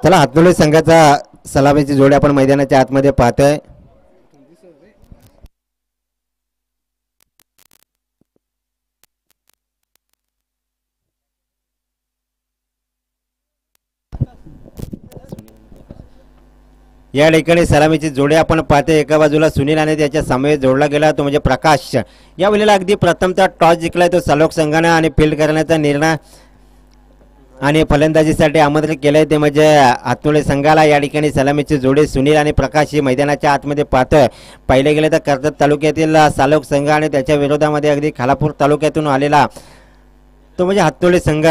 चला हातनोली संघाचा सलामीची जोडी आपण मैदानाच्या आतमध्ये पाहतोय. या ठिकाणी सलामीची जोडी आपण पाहतोय. एका बाजूला सुनील आणि त्याच्या समवेत जोडला गेला तो म्हणजे प्रकाश. या वेळेला अगदी प्रथमचा टॉस जिंकलाय तो सलोक संघाने आणि फील्ड करण्याचा निर्णय आणि फलंदाजीसाठी आमंत्रित केलंय ते म्हणजे हातनोली संघाला. या ठिकाणी सलामीची जोडी सुनील आणि प्रकाश ही मैदानाच्या आतमध्ये पाहतोय. पहिले गेले तर कर्जत तालुक्यातील सालोक संघ आणि त्याच्या विरोधामध्ये अगदी खालापूर तालुक्यातून आलेला तो म्हणजे हातनोली संघ.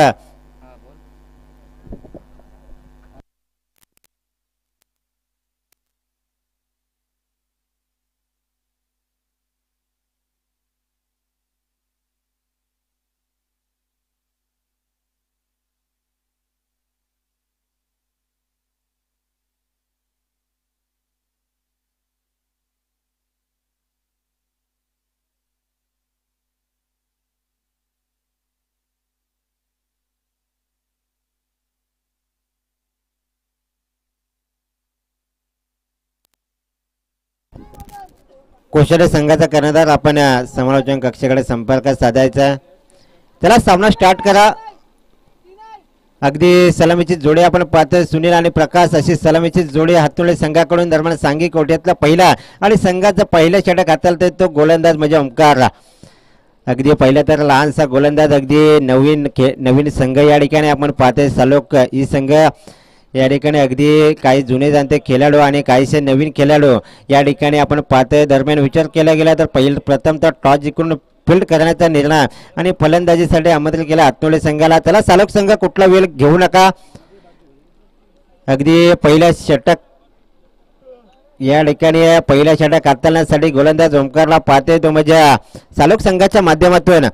कोशाडे संघाचा कर्णधार आपण समालोचन कक्षाकडे संपर्क साधायचा. त्याला सामना स्टार्ट करा. अगदी सलामीची जोडी आपण पाहतोय. सुनील आणि प्रकाश अशी सलामीची जोडी हातनोली संघाकडून दरम्यान सांगी कोट्यातला पहिला आणि संघाचा पहिला षटक हाताळतोय तो गोलंदाज म्हणजे ओंकार. अगदी पहिला तर लहानसा गोलंदाज अगदी नवीन संघ या ठिकाणी आपण पाहतोय. सलोक ही संघ या ठिकाणी अगदी काही जुने जाणते खेळाडू आणि काहीसे नवीन खेळाडू या ठिकाणी आपण पाहतोय. दरम्यान विचार केला गेला तर प्रथम तर टॉस जिंकून फील्ड करण्याचा निर्णय आणि फलंदाजीसाठी आमंत्रित केला हातनोली संघाला. त्याला सालोक संघ कुठला वेळ घेऊ नका. अगदी पहिल्या षटक या ठिकाणी पहिल्या षटक हाताळण्यासाठी गोलंदाज ओंकारला पाहतोय तो म्हणजे सालोक संघाच्या माध्यमातून.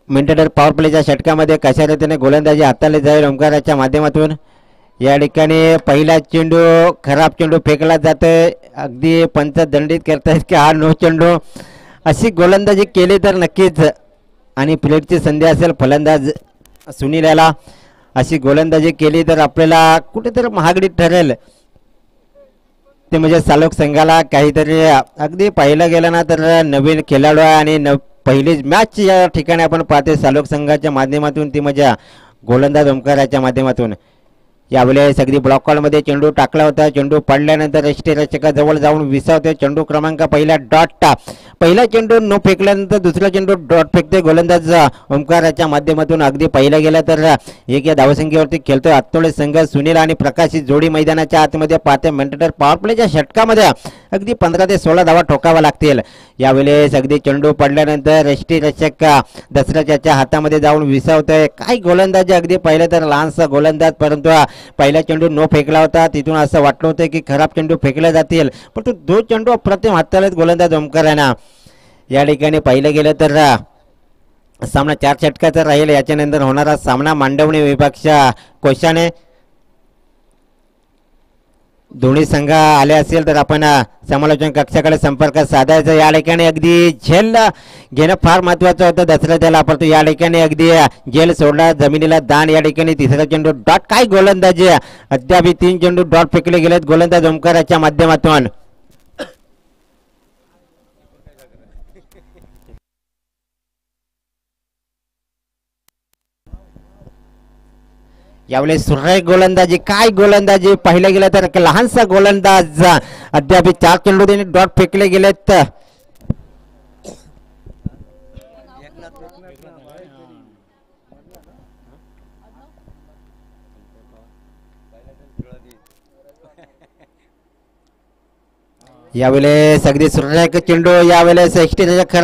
मिनिटेटर पॉवर प्लेच्या षटकामध्ये कशा रीतीने गोलंदाजी हाताळली जाईल ओंकाराच्या माध्यमातून. या ठिकाणी पहिला चेंडू खराब चेंडू फेकला जातोय. अगदी पंच दंडित करतायत की हा नो चेंडू. अशी गोलंदाजी केली तर नक्कीच आणि प्लेटची संधी असेल फलंदाज सुनील याला. अशी गोलंदाजी केली तर आपल्याला कुठेतरी महागडी ठरेल ते म्हणजे सालोक संघाला. काहीतरी अगदी पाहिलं गेलं ना तर नवीन खेळाडू आहे आणि पहिलीच मॅच या ठिकाणी आपण पाहते सालोक संघाच्या माध्यमातून ती म्हणजे गोलंदाज ओंकाराच्या माध्यमातून. यावेळेस अगदी ब्लॉक कॉलमध्ये चेंडू टाकला होता. चेंडू पडल्यानंतर रक्षकाजवळ जाऊन विसावते. चेंडू क्रमांक पहिला डॉट. पहिला चेंडू न फेकल्यानंतर दुसरा चेंडू डॉट फेकते गोलंदाज ओंकाराच्या माध्यमातून. अगदी पहिला गेला तर एक या धावसंख्येवरती खेळतोय हातनोली संघ. सुनील आणि प्रकाश ही जोडी मैदानाच्या आतमध्ये पाहते. मेंटेटर पॉवर प्लेच्या षटकामध्ये अगदी 15 ते 16 धावा ठोकावा लागतील. यावेळेस अगदी चेंडू पडल्यानंतर रक्षक दसऱ्याच्या हातामध्ये जाऊन विसावतोय. काय गोलंदाजी अगदी पहिले तर लहानसा गोलंदाज परंतु पहिला चेंडू न फेकला होता. तिथून असं वाटलं होतं की खराब चेंडू फेकले जातील पण तो दो चेंडू अप्रतिम हाताळत गोलंदाज ओंकारांना. या ठिकाणी पाहिलं गेलं तर सामना 4 षटकाचा राहील. याच्यानंतर होणारा सामना मांडवणी विभागच्या कोशाने. दोन्ही संघ आले असेल तर आपण समालोचन कक्षाकडे संपर्क साधायचा. या ठिकाणी अगदी झेल घेणं फार महत्वाचं होतं दसरा त्याला. परंतु या ठिकाणी अगदी झेल सोडला जमिनीला दान. या ठिकाणी तिसरा चेंडू डॉट. काय गोलंदाजी अद्याप 3 चेंडू डॉट फेकले गेलेत गोलंदाज ओंकाराच्या माध्यमातून. यावेळेस सुरेख गोलंदाजी. काय गोलंदाजी पाहिलं गेलं तर लहानसा गोलंदाज अद्याप 4 चेंडू त्यांनी डॉट फेकले गेलेत. यावेळेस अगदी सुरेख चेंडू. यावेळेस एक्स्ट्रा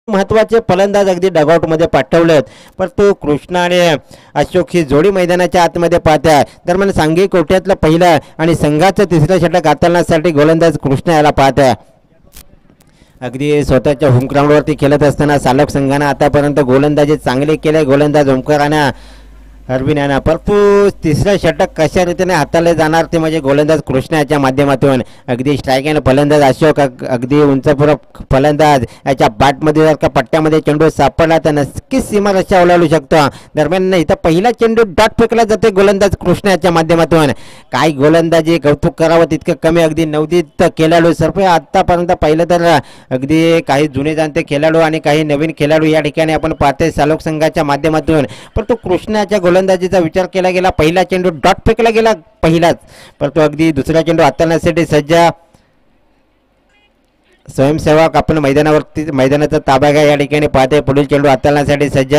महत्वाचे फलंदाज अगदी डगआउटमध्ये पाठवलेत. परंतु कृष्णा आणि अशोक ही जोडी मैदानाच्या आतमध्ये पाहत्या. दरम्यान सांघिक कोट्यातलं पहिलं आणि संघाचं तिसरं षटक हाताळण्यासाठी गोलंदाज कृष्णा याला पाहत्या. अगदी स्वतःच्या होम ग्राउंडवरती खेळत असताना सालक संघानं आतापर्यंत गोलंदाजी चांगली केली. गोलंदाज ओमकारानं अरविंद यांना परंतु तिसरं षटक कशा रीतीने हाताळले जाणार ते म्हणजे गोलंदाज कृष्णा याच्या माध्यमातून. अगदी स्ट्राईक आणि फलंदाज अशोक अगदी उंचपुरं फलंदाज याच्या बॅटमध्ये जर का पट्ट्यामध्ये चेंडू सापडला तर नक्कीच सीमारेषा ओलांडू शकतो. दरम्यान इथं पहिला चेंडू डॉट फेकला जाते गोलंदाज कृष्णा याच्या माध्यमातून. काय गोलंदाजी कौतुक करावं तितकं कमी. अगदी नवदीत खेळाडू सर्व आतापर्यंत पाहिलं तर अगदी काही जुने जाणते खेळाडू आणि काही नवीन खेळाडू या ठिकाणी आपण पाहतोय सालोक संघाच्या माध्यमातून. परंतु कृष्णाच्या गोलंदाजीचा विचार केला गेला. पहिला चेंडू डॉट फेकला गेला पहिलाच. परंतु अगदी दुसरा चेंडू हाताळण्यासाठी सज्ज स्वयंसेवक आपण मैदानाचा ताबा घ्या या ठिकाणी पाहते. पुढील चेंडू हाताळण्यासाठी सज्ज.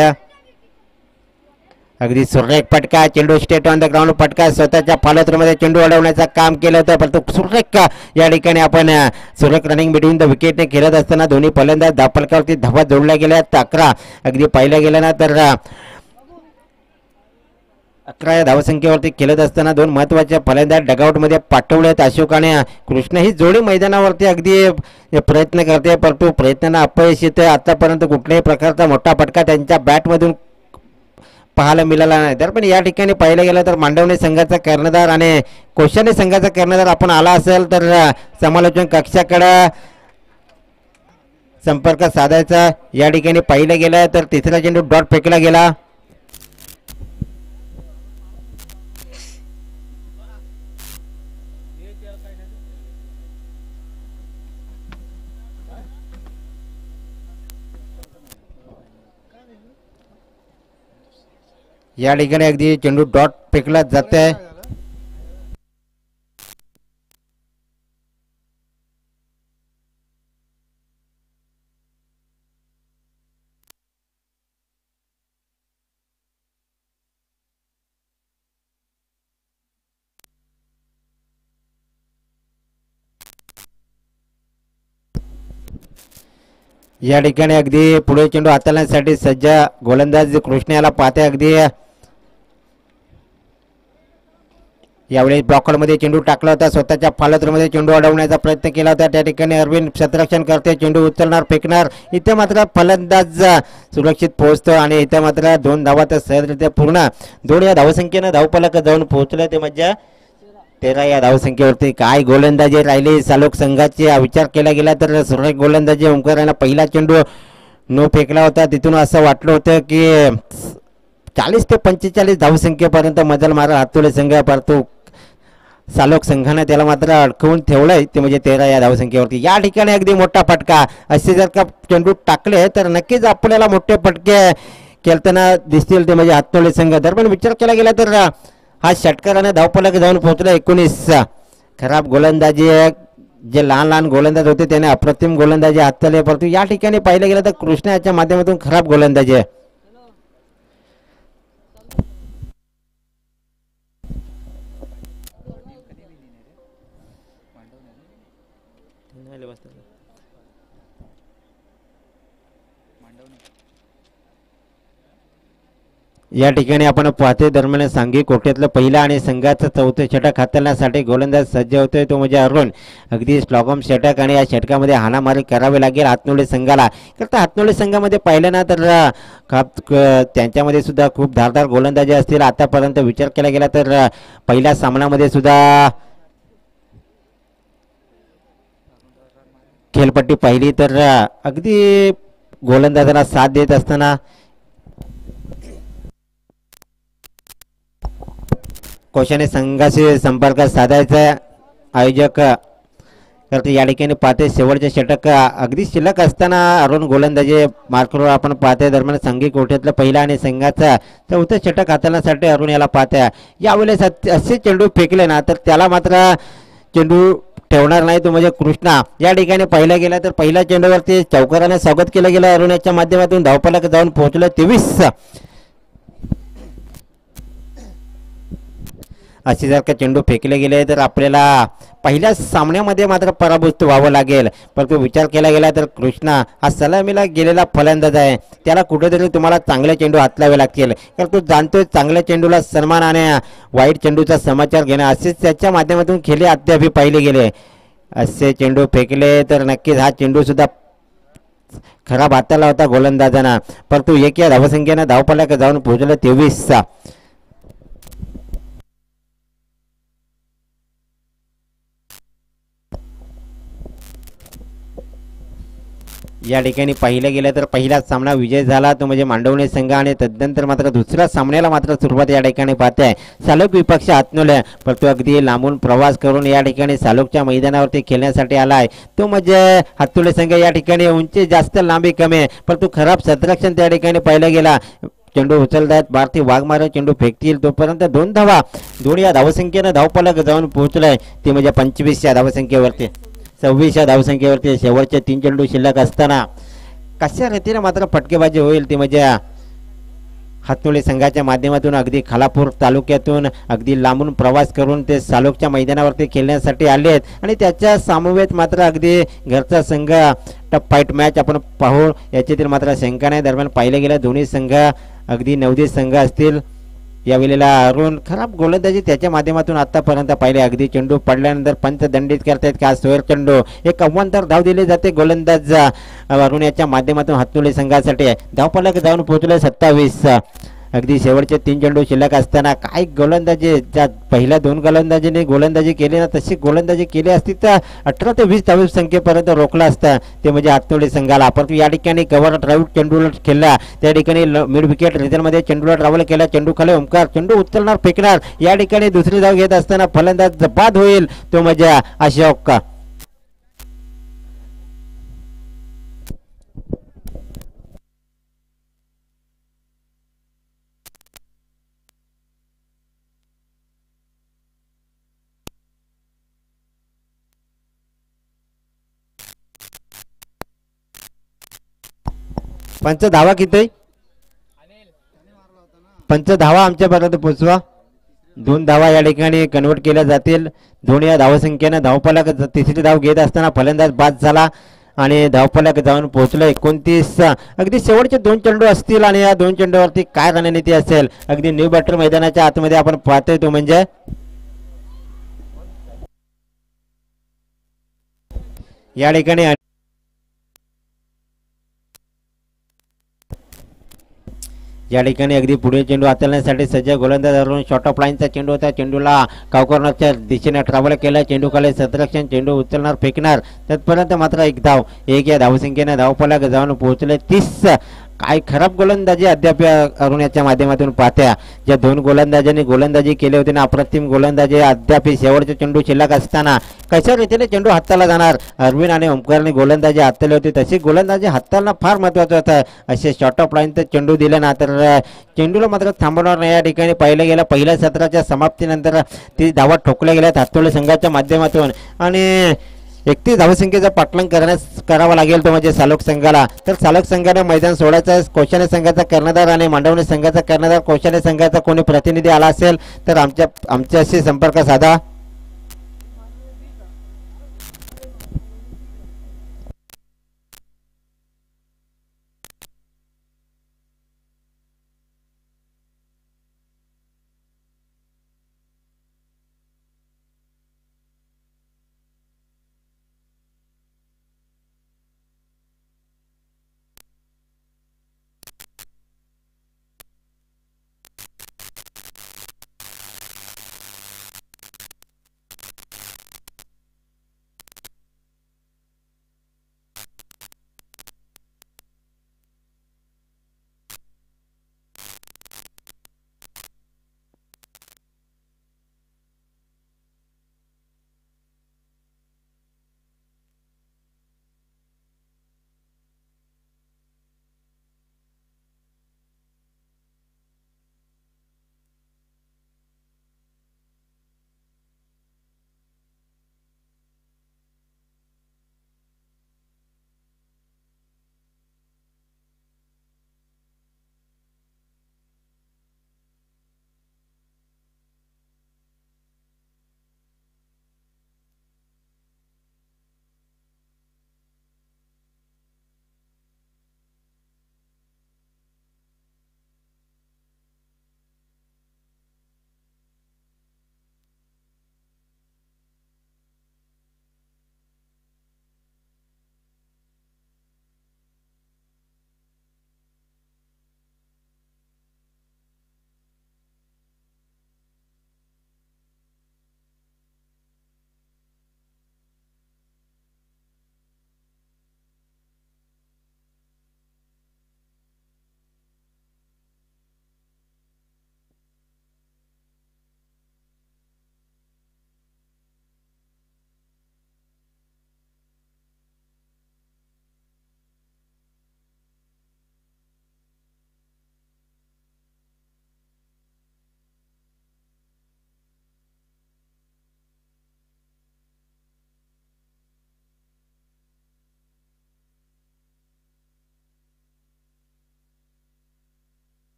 अगदी सुरेख फटका. चेंडू स्टेट ऑन द ग्राउंड फटका. स्वतःच्या फॉलोथ्रूमध्ये चेंडू अडवण्याचं काम केलं होतं. परंतु सुरेख या ठिकाणी आपण सुरेख रनिंग बिटवीन द विकेटने खेळत असताना दोन्ही फलंदाज धापलकावरती धावा जोडल्या गेल्या. 11 अगदी पाहिलं गेलं ना तर 11 या धावसंख्येवरती खेळत असताना दोन महत्त्वाचे फलंदाज डगआउटमध्ये पाठवले आहेत. अशोक आणि कृष्ण ही जोडी मैदानावरती अगदी प्रयत्न करते. परंतु प्रयत्नांना अपयश येते. आतापर्यंत कुठल्याही प्रकारचा मोठा फटका त्यांच्या बॅटमधून पाहायला मिळाला नाही. तर पण या ठिकाणी पाहिलं गेलं तर मांडवणे संघाचा कर्णधार आणि कोशाने संघाचा कर्णधार आपण आला असेल तर समालोचन कक्षाकडे संपर्क साधायचा. या ठिकाणी पाहिलं गेलं तर तिसरा चेंडू डॉट फेकला गेला. या ठिकाणी अगदी चेंडू डॉट फेकला जात आहे. या ठिकाणी अगदी पुढे चेंडू हाताळण्यासाठी सज्ज गोलंदाज कृष्ण याला पाहते. अगदी यावेळी ब्लॉकरमध्ये चेंडू टाकला होता. स्वतःच्या फॉलोथ्रूमध्ये चेंडू अडवण्याचा प्रयत्न केला होता. त्या ठिकाणी अरविंद क्षेत्ररक्षण करते. चेंडू उचलणार फेकणार. इथे मात्र फलंदाज सुरक्षित पोहोचतो आणि इथे मात्र 2 धावा तर सहजरित्या पूर्ण 2 या धावसंख्येनं धावफलक जाऊन पोहोचले. ते म्हणजे 13 या धावसंख्येवरती. काय गोलंदाजी राहिली सालोक संघाची. विचार केला गेला तर सुरेख गोलंदाजी ओमकारानं पहिला चेंडू नो फेकला होता. तिथून असं वाटलं होतं की 40 ते 45 धावसंख्येपर्यंत मजल मारा हातोले संघ. परंतु सालोक संघाने त्याला मात्र अडकवून ठेवलंय. ते म्हणजे 13 या धावसंख्येवरती. या ठिकाणी अगदी मोठा फटका. असे जर का चेंडू टाकले तर नक्कीच आपल्याला मोठे फटके खेळताना दिसतील. ते म्हणजे हातोले संघ. दरम्यान विचार केला गेला तर हा षटकाराने धावफलक जाऊन पोहोचला 19. खराब गोलंदाजी. जे लहान लहान गोलंदाज होते त्याने अप्रतिम गोलंदाजी हाताळली. परंतु या ठिकाणी पाहिलं गेलं तर कृष्णा याच्या माध्यमातून खराब गोलंदाजी आहे. या ठिकाणी आपण पाहतोय दरम्यान सांघिक कोट्यातलं पहिला आणि संघाचं चौथं षटक हाताळण्यासाठी गोलंदाज सज्ज होतोय. तो म्हणजे अरुण. अगदी स्लॉगम षटक आणि या षटकामध्ये हाणामारी करावी लागेल हातनोळे संघाला. करता हातनोळे संघामध्ये पाहिलं ना तर त्यांच्यामध्ये सुद्धा खूप धारदार गोलंदाजी असतील. आतापर्यंत विचार केला गेला तर पहिल्या सामन्यामध्ये सुद्धा खेळपट्टी पाहिली तर अगदी गोलंदाजाला साथ देत असताना कोशाने संघाशी संपर्क साधायचा आयोजक करते. या ठिकाणी पाहते शेवटचे षटक अगदी शिल्लक असताना अरुण गोलंदाजी मार्कवर आपण पाहते. दरम्यान सांघिक कोट्यातलं पहिला आणि संघाचा चौथं षटक हाताळण्यासाठी अरुण याला पाहते. यावेळेस असे चेंडू फेकले ना तर त्याला मात्र चेंडू ठेवणार नाही. तो म्हणजे कृष्णा. या ठिकाणी पाहिलं गेलं तर पहिल्या चेंडूवरती चौकाराने स्वागत केलं गेलं अरुण याच्या माध्यमातून. धावफलक जाऊन पोहोचलं 23. असे जर का चेंडू फेकले गेले तर आपल्याला पहिल्या सामन्यामध्ये मात्र पराभूत व्हावं लागेल. परंतु विचार केला गेला तर कृष्णा हा सलामीला गेलेला फलंदाज आहे, त्याला कुठेतरी तुम्हाला चांगले चेंडू हातलावे लागतील. कारण तो जाणतोय चांगल्या चेंडूला सन्मान आणि वाईट चेंडूचा समाचार घेणं असेच त्याच्या माध्यमातून खेळ अद्याप पाहिले गेले. असे चेंडू फेकले तर नक्कीच हा चेंडू सुद्धा खराब हाताला होता गोलंदाजांना. परंतु एक या धावसंख्येनं धावपल्याक जाऊन पोहोचलं 23. या ठिकाणी पाहिलं गेलं तर पहिलाच सामना विजय झाला तो म्हणजे मांडवणे संघ आणि तदनंतर मात्र दुसऱ्या सामन्याला मात्र सुरुवात या ठिकाणी पाहते आहे सालोक विपक्ष हातनोल्या. परंतु अगदी लांबून प्रवास करून या ठिकाणी सालोकच्या मैदानावरती खेळण्यासाठी आला आहे तो म्हणजे हातोले संघ. या ठिकाणी उंची जास्त लांबी कमी आहे, परंतु खराब सतरक्षण त्या ठिकाणी पाहिलं गेला. चेंडू उचलतात भारती वाघमारे चेंडू फेकतील तोपर्यंत 2 धावा. दोन या धावसंख्येनं धावपलक जाऊन पोहोचलाय ते म्हणजे 25 धावसंख्येवरती 26 धावसंख्येवरती. शेवटचे 3 चेंडू शिल्लक असताना कशा रीतीने मात्र फटकेबाजी होईल ते म्हणजे हातोळे संघाच्या माध्यमातून अगदी खालापूर तालुक्यातून अगदी लांबून प्रवास करून ते सालोकच्या मैदानावरती खेळण्यासाठी आले आहेत आणि त्याच्या समवेत मात्र अगदी घरचा संघ टफ फाईट मॅच आपण पाहू याच्यातील मात्र शंका नाही. दरम्यान पाहिले गेलं दोन्ही संघ अगदी नवदीत संघ असतील. यावेळेला अरुण खराब गोलंदाजी त्याच्या माध्यमातून आतापर्यंत पाहिले. अगदी चेंडू पडल्यानंतर पंच दंडित करतायत का सोयर चेंडू एक अव्वंतर धाव दिली जाते गोलंदाज अरुण याच्या माध्यमातून हातोळे संघासाठी. धावपलक जाऊन पोहोचले 27. अगदी शेवटचे 3 चेंडू शिल्लक असताना काय गोलंदाजी ज्या पहिल्या 2 गोलंदाजीने गोलंदाजी केली ना तशी गोलंदाजी केली असती तर 18 ते 20 धावसंख्येपर्यंत रोखला असता ते म्हणजे हातोळे संघाला. परंतु या ठिकाणी कव्हर ड्राईव्ह चेंडूला खेळला त्या ठिकाणी मिड विकेट रिझनमध्ये चेंडूला ट्रॅव्हल केला. चेंडू खाली ओमकार चेंडू उचलणार फेकणार या ठिकाणी दुसरी धाव घेत असताना फलंदाज बाद होईल तो म्हणजे अशोक. पंच धावा किती पंच धावा आमच्यापर्यंत पोचवा. 2 धावा या ठिकाणी कन्वर्ट केल्या जातील. दोन्ही या धावसंख्येनं धावपलक तिसरी धाव घेत असताना फलंदाज बाद झाला आणि धावपलक जाऊन पोहोचलं 29. अगदी शेवटचे 2 चेंडू असतील आणि या 2 चेंडूवरती काय रणनीती असेल अगदी न्यू बॅटर मैदानाच्या आतमध्ये आपण पाहतोय तो म्हणजे या ठिकाणी अगदी पुढे चेंडू हाताळण्यासाठी सज्ज गोलंदाज अरुण शॉर्ट ऑफ लाईनचा चेंडू होता. चेंडूला कावकॉर्नरच्या दिशेने ट्रॅव्हल केला. चेंडू खाली सतरक्षण चेंडू उचलणार फेकणार तत्पर्यंत मात्र एक धाव. एक या धावसंख्येने धावपलक जाऊन पोहोचले 30. काय खराब गोलंदाजी अद्याप अरुण याच्या माध्यमातून पाहत्या. ज्या 2 गोलंदाजांनी गोलंदाजी केली होती ना अप्रतिम गोलंदाजी अद्याप शेवटचे चेंडू शिल्लक असताना कशा रीतीने चेंडू हाताला जाणार. अरविंद आणि ओमकारने गोलंदाजी हाताळली होती तशी गोलंदाजी हाताळणं फार महत्त्वाचं होतं. असे शॉर्ट ऑफ लाईन तर चेंडू दिले ना तर चेंडूला मात्र थांबवणार नाही. या ठिकाणी पाहिलं गेलं पहिल्या सत्राच्या समाप्तीनंतर ती धावा ठोकल्या गेल्यात हातोळे संघाच्या माध्यमातून आणि 31 धावसंख्येचा पाठलाग करावा लागेल तो म्हणजे सालोक संघाला. तर सालोक संघाने मैदान सोडायचं. कौशल्य संघाचा कर्णधार आणि मांडवणे संघाचा कर्णधार कौशल्य संघाचा कोणी प्रतिनिधी आला असेल तर आमच्याशी संपर्क साधा.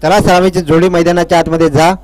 चला सलामीची जोडी मैदानाच्या आतमध्ये जा.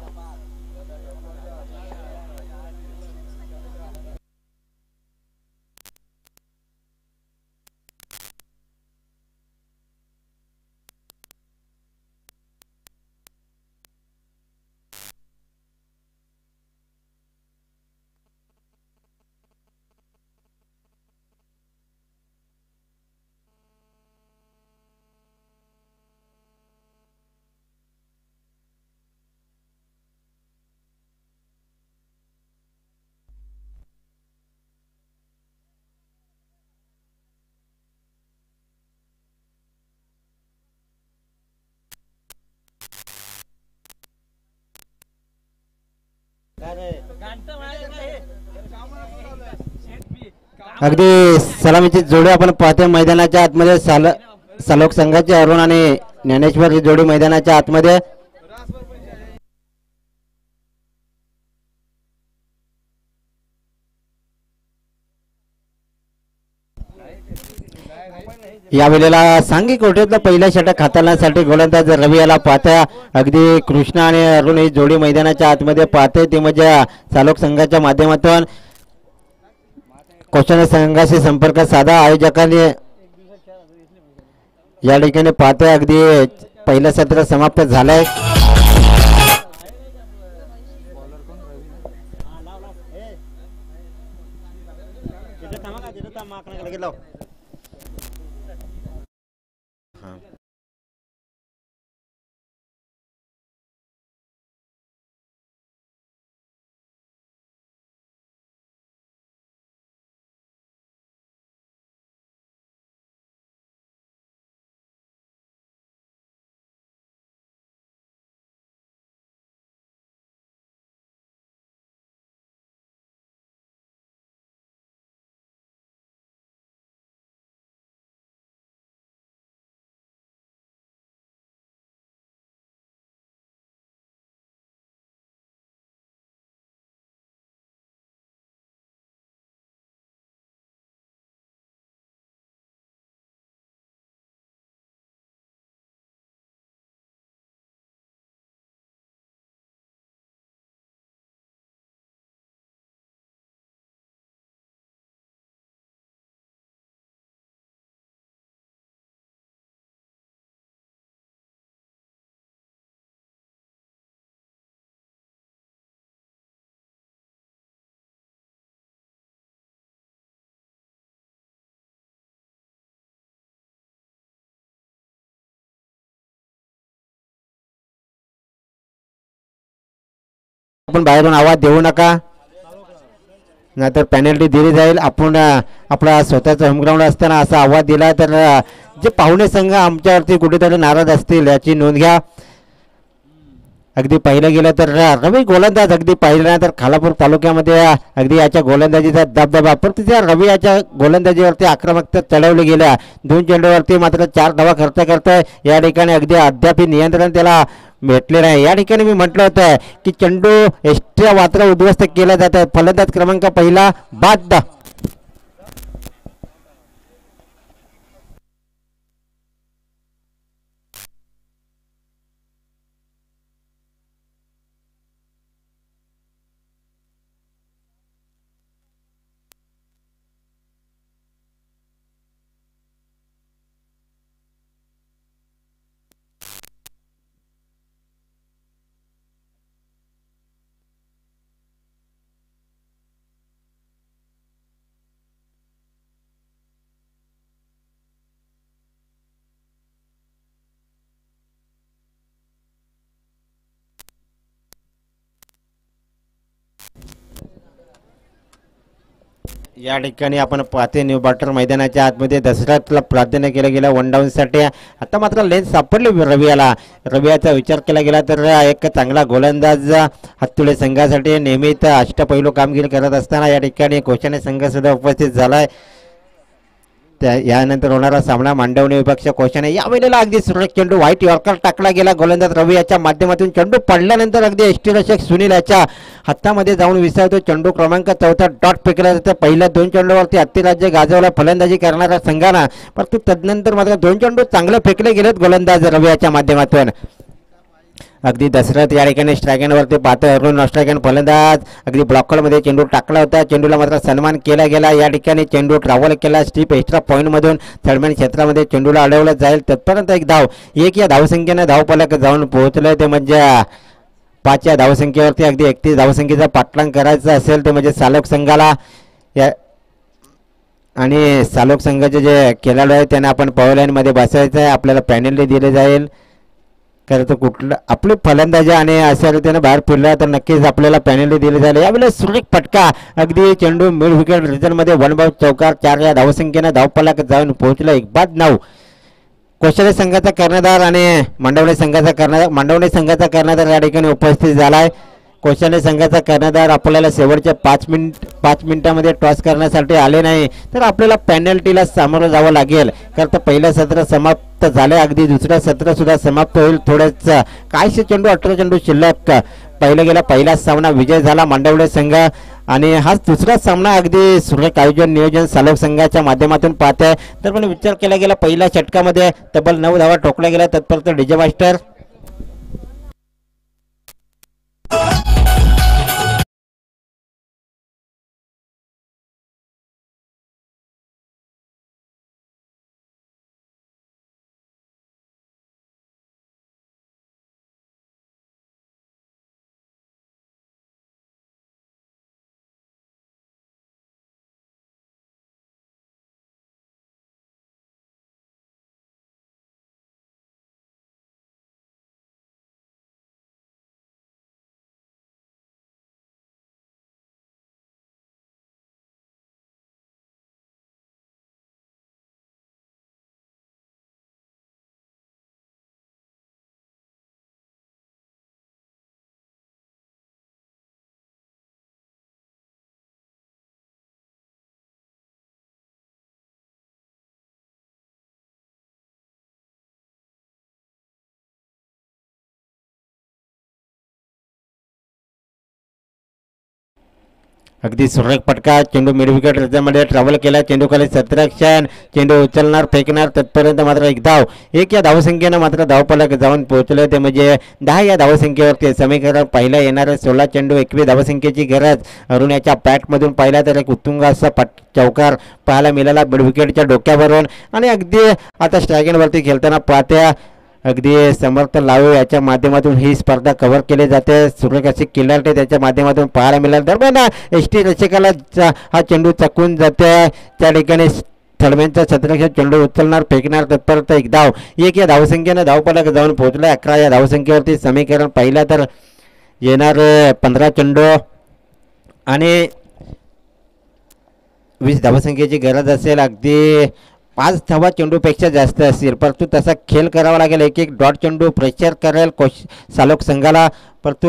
अगदी सलामीची जोडी आपण पाहतोय मैदानाच्या आतमध्ये. सलोक संघाचे अरुण आणि ज्ञानेश्वर ही जोडी मैदानाच्या आतमध्ये. यावेळेला सांगी कोठ्यातला पहिल्या षटक हाताळण्यासाठी गोलंदाज रवी याला पाहता. अगदी कृष्णा आणि अरुण ही जोडी मैदानाच्या आतमध्ये पाहते. ते म्हणजे चालक संघाच्या माध्यमातून कोशाने संघाशी संपर्क साधा. आयोजकांनी या ठिकाणी पाहते. अगदी पहिलं सत्र समाप्त झालंय. आपण बाहेरून आवाज देऊ नका, नाहीतर पेनल्टी दिली जाईल. आपण आपला स्वतःचा होमग्राऊंड असताना असा आवाज दिला तर जे पाहुणे संघ आमच्यावरती कुठेतरी नाराज असतील याची नोंद घ्या. अगदी पाहिलं गेलं तर रवी गोलंदाज अगदी पाहिल्यानंतर खालापूर तालुक्यामध्ये अगदी याच्या गोलंदाजीचा दबदबा, पण तिच्या रवी याच्या गोलंदाजीवरती आक्रमकता चढवली गेल्या. 2 चेंडूवरती मात्र 4 धावा खर्च करतोय. या ठिकाणी अगदी अद्याप नियंत्रण त्याला भेटले नाही. या ठिकाणी मी म्हटलं होतं की चेंडू एक्स्ट्रा मात्र उद्ध्वस्त केला जात आहे. फलंदाज क्रमांक पहिला बाद. या ठिकाणी आपण पाहते न्यू बॉर्डर मैदानाच्या आतमध्ये दसऱ्याला प्राधान्य केलं गेलं 1 डाऊनसाठी. आता मात्र लेन्स सापडली रवियाला. रवियाचा विचार केला गेला तर एक चांगला गोलंदाज हातुळे संघासाठी नेहमीच अष्टपैलू कामगिरी करत असताना या ठिकाणी कोशाने संघ सुद्धा उपस्थित झालाय. यानंतर होणारा सामना मांडवणी विपक्ष कोशाने. यावेळेला अगदी सुरेख चेंडू व्हाईट यॉर्कर टाकला गेला. गोलंदाज रवी याच्या माध्यमातून चेंडू पडल्यानंतर अगदी यष्टीरक्षक सुनील याच्या हातामध्ये जाऊन विसरतो. चेंडू क्रमांक 4 डॉट फेकला जातं. पहिल्या 2 चेंडूवरती अतिराज्य गाजवला फलंदाजी करणाऱ्या संघाला, परंतु तदनंतर मात्र 2 चेंडू चांगले फेकले गेलेत गोलंदाज रवी याच्या माध्यमातून. अगदी दशरथ या ठिकाणी स्ट्रायकॅनवरती पाहतो. अरुण स्ट्रायकॅन फलंदाज अगदी ब्लॉकरमध्ये चेंडू टाकला होता. चेंडूला मात्र सन्मान केला गेला. या ठिकाणी चेंडू ट्रॅव्हल केला स्टीप एक्स्ट्रा पॉईंटमधून थर्डमॅन क्षेत्रामध्ये चेंडूला अडवलं जाईल. तत्पर्यंत एक धाव, एक या धावसंख्येनं धावफलक जाऊन पोहोचलं. ते म्हणजे 5 या धावसंख्येवरती अगदी 31 धावसंख्येचा पाठलाग करायचा असेल ते म्हणजे सालोक संघाला. या आणि सालोक संघाचे जे खेळाडू आहेत त्यांना आपण पॉवर लाईनमध्ये बसायचं आहे. आपल्याला पॅनल्टी दिले जाईल. खरं तर कुठलं आपली फलंदाजी आणि अशा रीतीने बाहेर फिरला तर नक्कीच आपल्याला पेनल्टी दिली जाईल. यावेळेस सुरेख फटका अगदी चेंडू मिड विकेट रिजनमध्ये 1 बाउंड चौकार 4 या धावसंख्येनं धावफलक जाऊन पोहोचला. एक बाद 9. कोशाले संघाचा कर्णधार आणि मांडवणे संघाचा कर्णधार या ठिकाणी उपस्थित झाला आहे. कोशाले संघाचा कर्णधार आपल्याला शेवटच्या 5 मिनिटामध्ये टॉस करण्यासाठी आले नाही तर आपल्याला पेनल्टीला सामोरं जावं लागेल. कारण पहिलं सत्र समाप्त झाले. अगदी दुसरं सत्र सुद्धा समाप्त होईल. थोडेच काहीशे चेंडू 18 चेंडू शिल्लक. पहिला सामना विजय झाला मांडवणे संघ आणि हाच दुसरा सामना अगदी सुरेख आयोजन नियोजन सालोक संघाच्या माध्यमातून पाहत आहे. तर पण विचार केला गेला पहिल्या षटकामध्ये तब्बल 9 धावा ठोकल्या गेल्या. तत्पर्यंत डीजे मास्टर अगदी सुरेख फटका चेंडू मिड विकेट रिजनमध्ये ट्रॅव्हल केला. चेंडू खाली क्षेत्ररक्षण चेंडू उचलणार फेकणार तत्पर्यंत मात्र एक धाव. 1 या धावसंख्येनं मात्र धावफलक जाऊन पोहोचले. ते म्हणजे 10 या धावसंख्येवरती समीकरण पहिला येणारे 16 चेंडू 21 धावसंख्येची गरज. अरुण याच्या पॅटमधून पाहिला तर एक उत्तुंग असा चौकार पाहायला मिळाला मिड विकेटच्या डोक्यावरून. आणि अगदी आता स्ट्रायकिंगवरती खेळताना पाहत्या अगदी समर्थ लावू याच्या माध्यमातून ही स्पर्धा कव्हर केली जाते. सुरेख अशी किल्लाटे त्याच्या माध्यमातून पाहायला मिळाल. दरम्यान एस टी रसिकाला हा चेंडू चकून जाते. त्या ठिकाणी थर्डमॅनचा क्षेत्ररक्षण चेंडू उचलणार फेकणार तत्पर्यंत एक धाव. 1 या धावसंख्येनं धावफलक जाऊन पोहोचला. 11 या धावसंख्येवरती समीकरण पहिला तर येणार 15 चेंडू आणि 20 धावसंख्येची गरज असेल. अगदी 5 धावा चेंडूपेक्षा जास्त असतील परंतु तसा खेळ करावा लागेल. एक डॉट चेंडू प्रेशर करेल सालोक संघाला. परंतु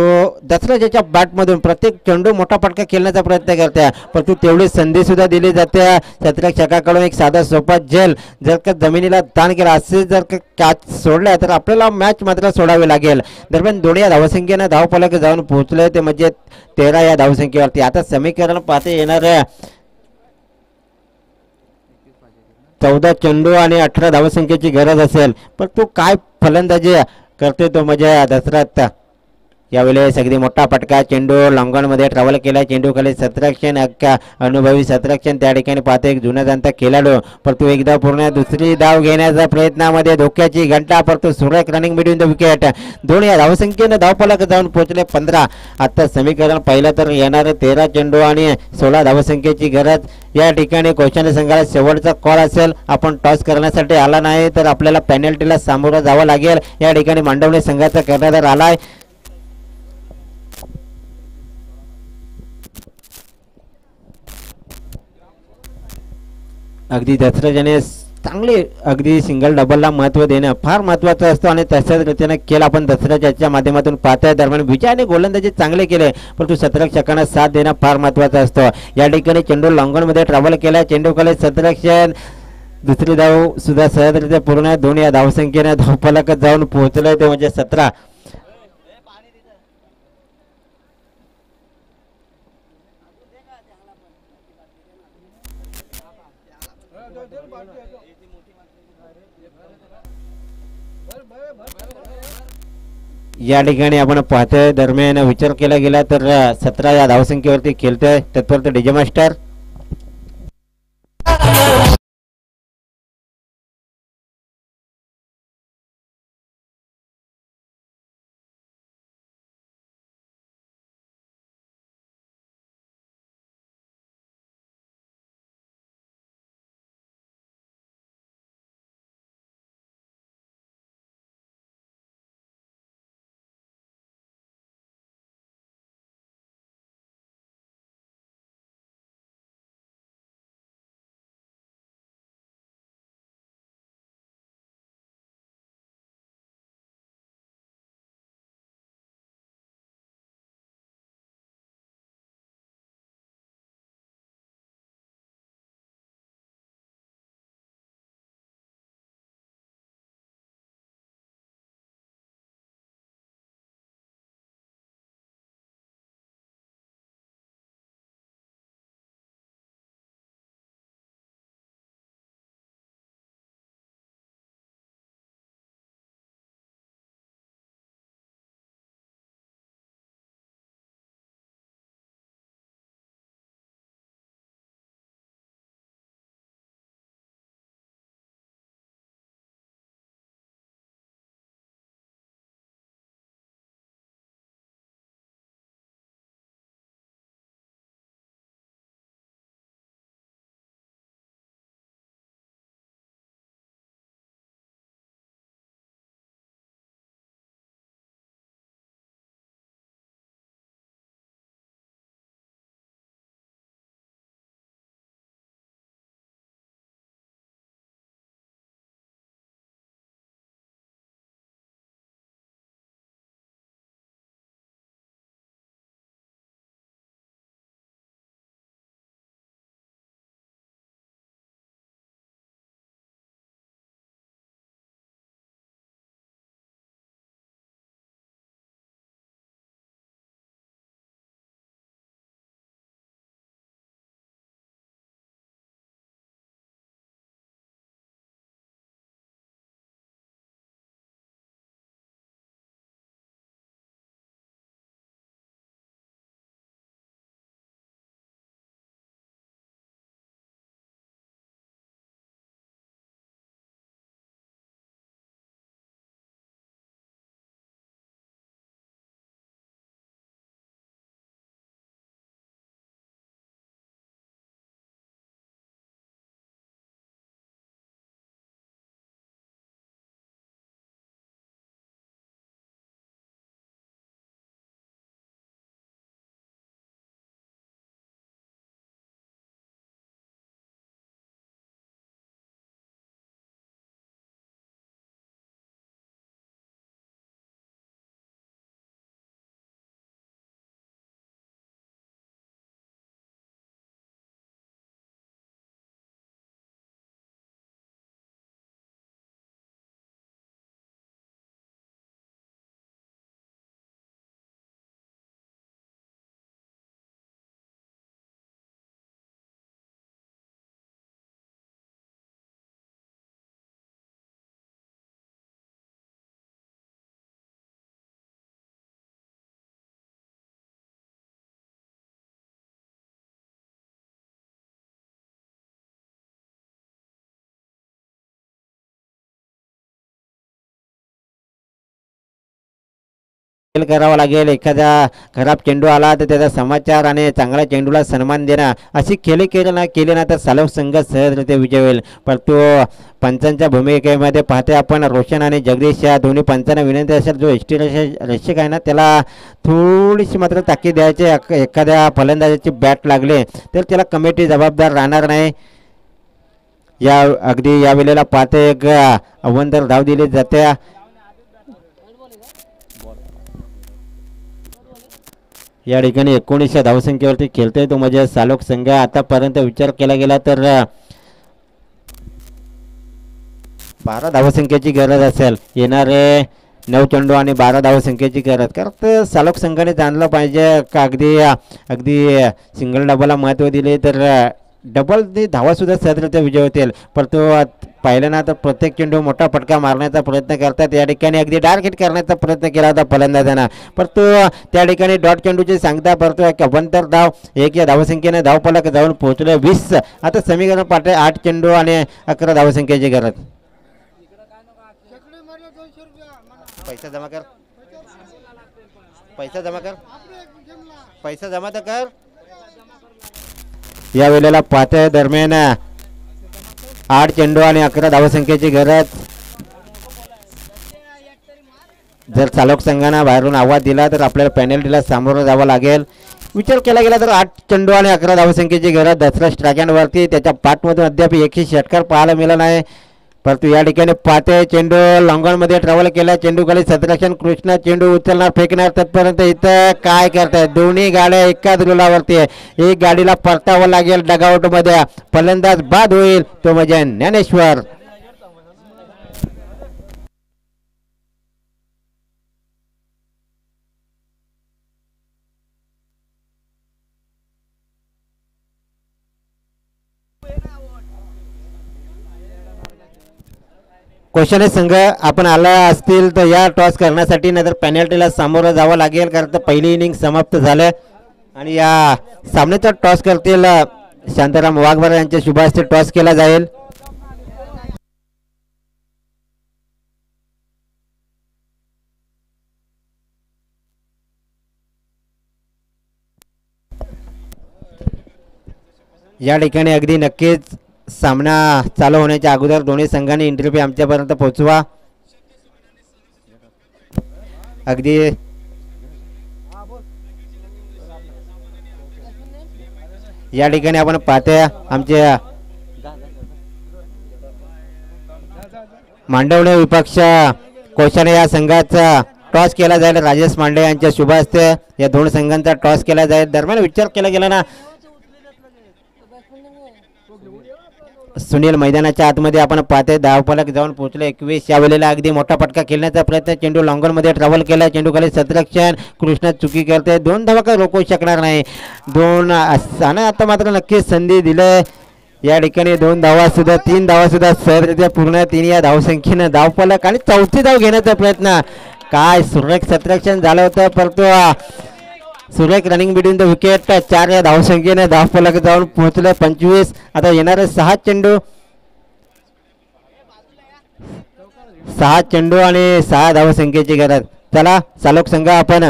दसराजाच्या बॅटमधून प्रत्येक चेंडू मोठा फटका खेळण्याचा प्रयत्न करते परंतु तेवढी संधी सुद्धा दिली जाते. क्षेत्ररक्षकाकडून एक साधा सोपा झेल जर का जमिनीला ताण केला असे जर का कॅच सोडल्या तर आपल्याला मॅच मात्र सोडावी लागेल. दरम्यान दोन्ही धावसंख्येनं धावफलक जाऊन पोहोचले. ते म्हणजे 13 या धावसंख्येवरती. आता समीकरण पाहते येणाऱ्या 14 चेंडू आणि 18 धावसंख्येची गरज असेल पण तू काय फलंदाजी करते तो म्हणजे दसरथ. यावेळेस अगदी मोठा फटका चेंडू लॉंगॉनमध्ये ट्रॅव्हल केला. चेंडू खाली क्षेत्ररक्षण अनुभवी क्षेत्ररक्षण त्या ठिकाणी पाहते एक जुना जाणता खेळाडू परंतु एकदा पूर्ण दुसरी धाव घेण्याच्या प्रयत्नामध्ये धोक्याची घंटा परंतु सुरेख रनिंग बिटवीन द विकेट. 2 या धावसंख्येनं धावफलक जाऊन पोहोचले 15. आता समीकरण पहिलं तर येणारे 13 चेंडू आणि 16 धावसंख्येची गरज. या ठिकाणी कोशाले संघाला शेवटचा कॉल असेल. आपण टॉस करण्यासाठी आला नाही तर आपल्याला पेनल्टीला सामोरं जावं लागेल. या ठिकाणी मांडवणे संघाचा कर्णधार आलाय. अगदी दसराजाने चांगले अगदी सिंगल डबलला महत्त्व देणं फार महत्त्वाचं असतं आणि तशाच रीतीने खेळ आपण दसराजाच्या माध्यमातून पाहतोय. दरम्यान विजयाने गोलंदाजी चांगले केले परंतु क्षेत्ररक्षकांना साथ देणं फार महत्त्वाचं असतं. या ठिकाणी चेंडू लॉंगॉनमध्ये ट्रॅव्हल केला. चेंडू खाली क्षेत्ररक्षण दुसरी धाव सुद्धा सहजरित्या पूर्ण. 2 या धावसंख्येने धावफलक जाऊन पोहोचले. ते म्हणजे 17. या ठिकाणी आपण पाहतोय दरम्यान विचार केला गेला तर 17 या धावसंख्येवरती खेळतोय तत्पर डीजे मास्टर. करावा लागेल. एखादा खराब चेंडू आला तर त्याचा समाचार आणि चांगल्या चेंडूला सन्मान देणं अशी केली ना तर सालोक संघ सहजरित्या विजय होईल. परंतु पंचांच्या भूमिकेमध्ये पाहते आपण रोशन आणि जगदीश या दोन्ही पंचांना विनंती असेल जो एस टी रक्षक आहे ना त्याला थोडीशी मात्र ताकीद द्यायची. एखाद्या फलंदाजाची बॅट लागले तर त्याला कमिटी जबाबदार राहणार नाही. या अगदी या वेळेला पाहते एक अवंतर धाव दिली जाते. या ठिकाणी 19 धावसंख्येवरती खेळतोय तो म्हणजे सालोक संघ. आतापर्यंत विचार केला गेला तर 12 धावसंख्येची गरज असेल. येणारे 9 चेंडू आणि 12 धावसंख्येची गरज. कारण सालोक संघाने जाणलं पाहिजे का अगदी सिंगल डबाला महत्त्व दिले तर डबल ती धावासुद्धा सहजरित्या विजय होतील. परंतु पाहिलं तर प्रत्येक चेंडू मोठा फटका मारण्याचा प्रयत्न करतात. या ठिकाणी अगदी डार्क हिट करण्याचा प्रयत्न केला होता फलंदाजांना, परंतु त्या ठिकाणी डॉट चेंडूची सांगता परंतु अवंतर धाव 1 या धावसंख्येने धावफलक जाऊन पोहोचले 20. आता समीकरण पाठे 8 चेंडू आणि 11 धावसंख्येची गरज. पैसा जमा कर, पैसा जमा कर, पैसा जमा तर कर. या वेळेला पाहत्या दरम्यान 8 चेंडू आणि 11 धावसंख्येची गरज. जर चालक संघाने बाहेरून आवाज दिला तर आपल्याला पेनल्टीला सामोरं जावं लागेल. विचार केला गेला तर 8 चेंडू आणि 11 धावसंख्येची गरज. दसरा स्ट्रायकॅनवरती त्याच्या पाठमधून अद्याप एकही षटकार पाहायला मिळाला नाही. परंतु या ठिकाणी पाहते चेंडू लॉंगॉनमध्ये ट्रॅव्हल केला. चेंडू खाली सतरक्षण कृष्णा चेंडू उचलणार फेकणार. तत्पर्यंत इथं काय करतायत दोन्ही गाड्या एकाच रुलावरती आहे. एक गाडीला परतावं लागेल डगआउटमध्ये. फलंदाज बाद होईल तो म्हणजे ज्ञानेश्वर. क्वेश्चन संघ आपण आला असतील तर या टॉस करण्यासाठी नंतर पेनल्टीला सामोरं जावं लागेल, कारण तर पहिली इनिंग समाप्त झालं आणि या सामन्याचा टॉस करतील शांताराम वाघमारे यांच्या शुभ हस्ते टॉस केला जाईल. या ठिकाणी अगदी नक्कीच सामना चालू होण्याच्या अगोदर दोन्ही संघांनी इंटरव्ह्यू आमच्यापर्यंत पोहोचवा. अगदी या ठिकाणी आपण पाहतोय आमच्या मांडवणे विपक्ष कोशाने या संघाचा टॉस केला जाईल. राजेश मांडे यांच्या शुभ हस्ते या दोन संघांचा टॉस केला जाईल. दरम्यान विचार केला गेला ना सुनील मैदानाच्या आतमध्ये आपण पाहते धावफलक जाऊन पोहोचले 21. या वेळेला अगदी मोठा फटका खेळण्याचा प्रयत्न. चेंडू लॉंगॉनमध्ये ट्रॅव्हल केला. चेंडू खाली सतरक्षण कृष्णा चुकी करते. 2 धावा काही रोखू शकणार नाही. 2 आता मात्र नक्कीच संधी दिले. या ठिकाणी 2 धावा सुद्धा 3 धावा सुद्धा सहजरित्या पूर्ण 3 या धावसंख्येनं धावफलक आणि 4थी धाव घेण्याचा प्रयत्न. काय सुरेख सतरक्षण झालं होतं, परंतु सुरेख रनिंग बिटवीन द विकेट. 4 या धावसंख्येने धावफलक जाऊन पोहोचले 25. आता येणारे 6 चेंडू आणि 6 धावसंख्येची गरज. चला चालक संघ आपण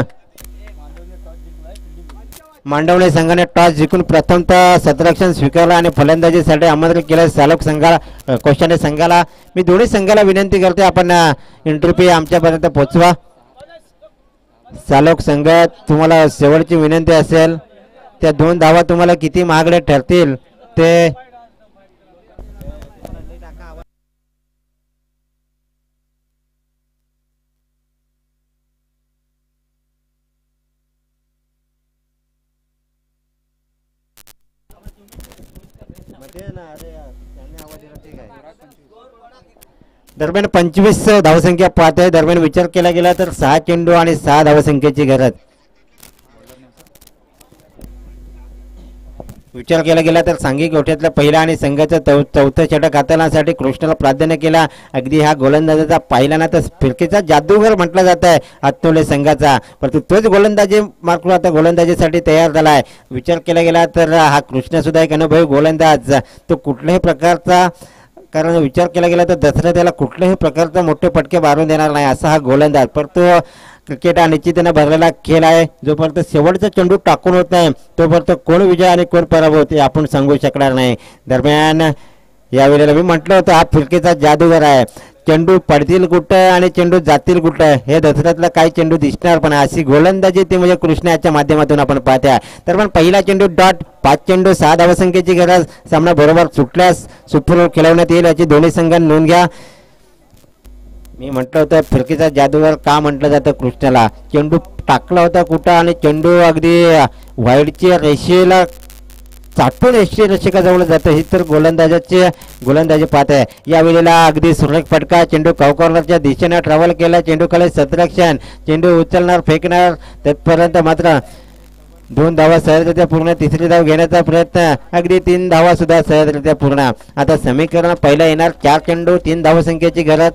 मांडवणे संघाने टॉस जिंकून प्रथमतः सतरक्षण स्वीकारला आणि फलंदाजीसाठी आमंत्रित केलं चालक संघाला कोशाने संघाला. मी दोन्ही संघाला विनंती करते आपण इंटरव्ह्यू आमच्यापर्यंत पोहोचवा. चालक संघ तुम्हाला शेवटची विनंती असेल त्या 2 धावा तुम्हाला किती महागडे ठरतील ते दरम्यान 25 धावसंख्या पाहत आहे. दरम्यान विचार केला गेला तर 6 चेंडू आणि 6 धावसंख्येची गरज. विचार केला गेला तर सांघिक गोठ्यातला पहिला आणि संघाचं चौथं षटक हाताळण्यासाठी कृष्णाला प्राधान्य केला. अगदी हा गोलंदाजाचा पाहिला ना तर फिरकीचा जादूगर म्हटला जात आहे आत्तोले संघाचा, परंतु तोच गोलंदाजी मार्कलो आता गोलंदाजीसाठी तयार झाला आहे. विचार केला गेला तर हा कृष्णा सुद्धा एक अनुभवी गोलंदाज. तो कुठल्याही प्रकारचा कारण विचार केला गेला तर दसरा त्याला कुठल्याही प्रकारचा मोठे फटके मारून देणार नाही असा हा गोलंदाज. परंतु क्रिकेट हा निश्चितीने भरलेला खेळ आहे. जोपर्यंत शेवटचा चेंडू टाकून होत नाही तोपर्यंत कोण विजय आणि कोण पराभव होते आपण सांगू शकणार नाही. दरम्यान यावेळेला मी म्हटलं होतं हा फिरकीचा जादूगर आहे. चेंडू पडतील कुठं आणि चेंडू जातील कुठं हे दसऱ्यातला काही चेंडू दिसणार पण अशी गोलंदाजी ती म्हणजे कृष्णाच्या माध्यमातून आपण पाहत्या. तर पण पहिला चेंडू डॉट 5 चेंडू 6 धावसंख्येची गरज. सामना बरोबर सुटल्यास सुपर खेळवण्यात येईल याची दोन्ही संघांनी नोंद घ्या. मी म्हटलं होतं फिरकीचा जादूगर का म्हटलं जातं कृष्णाला. चेंडू टाकला होता कुठं आणि चेंडू अगदी वाईडच्या रेषेला चाटून एसटी रसिकाजवळ जातं ही तर गोलंदाजी पाहत आहे. यावेळेला अगदी सुरेख फटका. चेंडू कॉर्नरच्या दिशेने ट्रॅव्हल केला. चेंडू खाली सतरक्षण. चेंडू उचलणार फेकणार तत्पर्यंत मात्र 2 धावा सहजरित्या पूर्ण. तिसरी धाव घेण्याचा प्रयत्न, अगदी 3 धावा सुद्धा सहजरित्या पूर्ण. आता समीकरण पहिला येणार 4 चेंडू 3 धावसंख्येची गरज.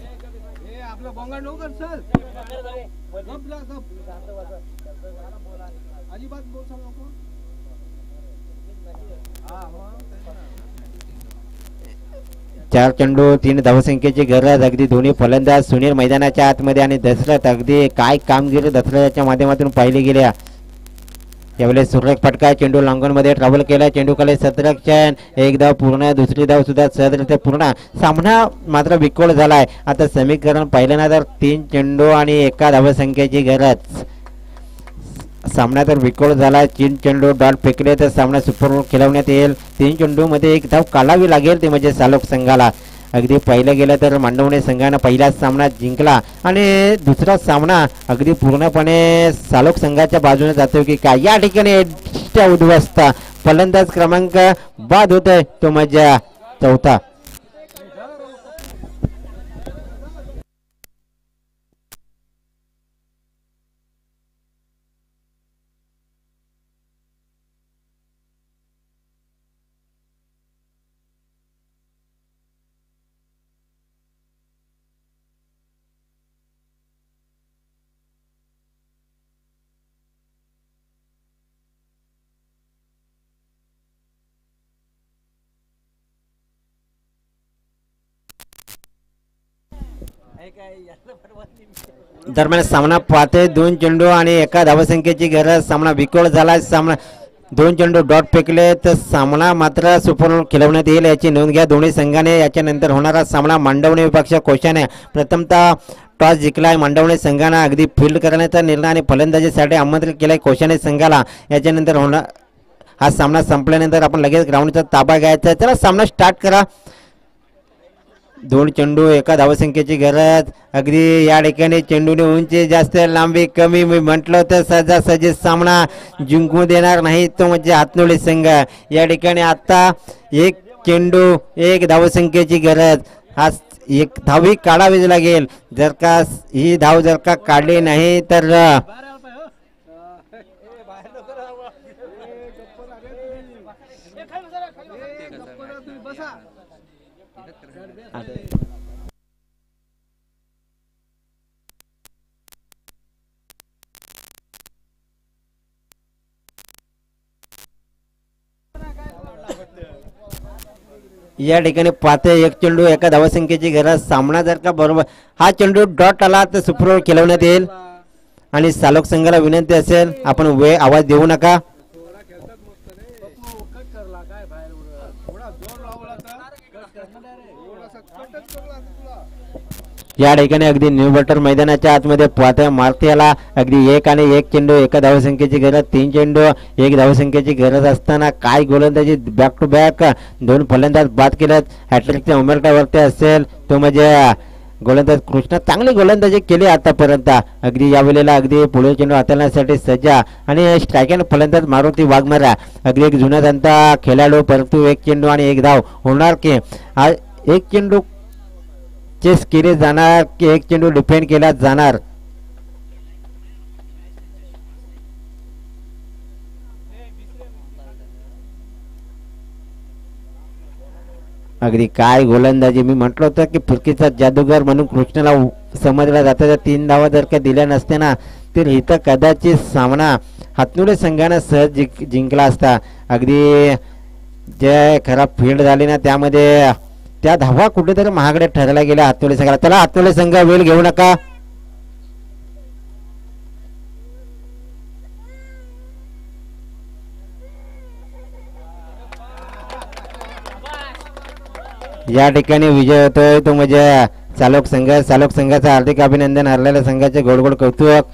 चार चेंडू 3 धावसंख्येची गरज. अगदी दोन्ही फलंदाज सुनील मैदानाच्या आतमध्ये आणि दशरथ, अगदी काय कामगिरी दशरथाच्या माध्यमातून पाहिली गेल्या. यावेळेस सुरेख फटका, चेंडू लॉंगॉनमध्ये ट्रॅव्हल केला, चेंडूकडे सतरक्षण, एक धाव पूर्ण, दुसरी धाव सुद्धा सहजरित्या पूर्ण. सामना मात्र बिकोळ झालाय. आता समीकरण पहिल्यानंतर 3 चेंडू आणि 1 धावसंख्येची गरज. सामना तर बिकोळ झाला. 3 चेंडू डॉट फेकले तर सामना सुपर ओव्हर खेळवण्यात येईल. 3 चेंडूमध्ये 1 धाव काढावी लागेल, ते म्हणजे सालोक संघाला. अगदी पहिलं गेलं तर मांडवणे संघानं पहिलाच सामना जिंकला आणि दुसरा सामना अगदी पूर्णपणे सालोक संघाच्या बाजूने जातो की काय. या ठिकाणी उद्ध्वस्त फलंदाज क्रमांक बाद होतोय, तो म्हणजे चौथा. दरम्यान सामना पाहते 2 चेंडू आणि 1 धावसंख्येची गरज. सामना बिकोळ झाला. सामना 2 चेंडू डॉट फेकले तर सामना मात्र सुपर ओव्हर खेळवण्यात येईल, याची नोंद घ्या दोन्ही संघाने. याच्यानंतर होणारा सामना मांडवणे विपक्ष कोशाने प्रथमतः टॉस जिंकलाय. मांडवणे संघानं अगदी फील्ड करण्याचा निर्णय आणि फलंदाजीसाठी आमंत्रित केलाय कोशाने संघाला. याच्यानंतर होणार हा सामना संपल्यानंतर आपण लगेच ग्राउंडचा ताबा घ्यायचा. चला सामना स्टार्ट करा. 2 चेंडू 1 धावसंख्येची गरज. अगदी या ठिकाणी चेंडूने उंची जास्त लांबी कमी. मी म्हटलं तर सहजासहजी सामना जिंकू देणार नाही, तो म्हणजे हातनोळी संघ. या ठिकाणी आता 1 चेंडू 1 धावसंख्येची गरज. हा 1 धावही काढावीच लागेल. जर का ही धाव जर का काढली नाही तर या ठिकाणी पाहते 1 चेंडू 1 धावसंख्येची गरज. सामना जर का बरोबर हा चेंडू डॉट आला तर सुपर ओव्हर खेळवण्यात येईल आणि सालोक संघाला विनंती असेल आपण वेळ आवाज देऊ नका. या ठिकाणी अगदी न्यू बटर मैदानाच्या आतमध्ये पाहते मारतीयाला अगदी 1 आणि 1 चेंडू 1 धावसंख्येची गरज. 3 चेंडू 1 धावसंख्येची गरज असताना काय गोलंदाजी बॅक टू बॅक 2 फलंदाज बाद केल्यात. हॅट्रिकच्या उमेरटावरती असेल तो म्हणजे गोलंदाज कृष्णा. चांगली गोलंदाजी केली आतापर्यंत. अगदी यावेळेला अगदी पुढे चेंडू हाताळण्यासाठी सज्जा आणि स्ट्रायकर फलंदाज मारुती वाघमारा. अगदी एक जुना जनता खेळाडू, परंतु 1 चेंडू आणि 1 धाव होणार की 1 चेंडू चेस केले जाणार की 1 चेंडू डिफेंड केला जाणार. अगदी काय गोलंदाजी. मी म्हटलं होतं की फिरकीचा जादूगार म्हणून कृष्णाला समजला जातं. 3 धावा जर का दिल्या नसत्या ना तर इथं कदाचित सामना हातनुळे संघानं सहज जिंकला असता. अगदी जे खराब फील्ड झाली ना त्यामध्ये त्या धावा कुठेतरी महागडे ठरल्या गेल्या हातनुळे संघाला. चला हातनुळे संघ वेळ घेऊ नका. या ठिकाणी विजय होतोय तो म्हणजे चालक संघ. चालक संघाचं हार्दिक अभिनंदन. हरलेल्या संघाचे गोड गोड कौतुक.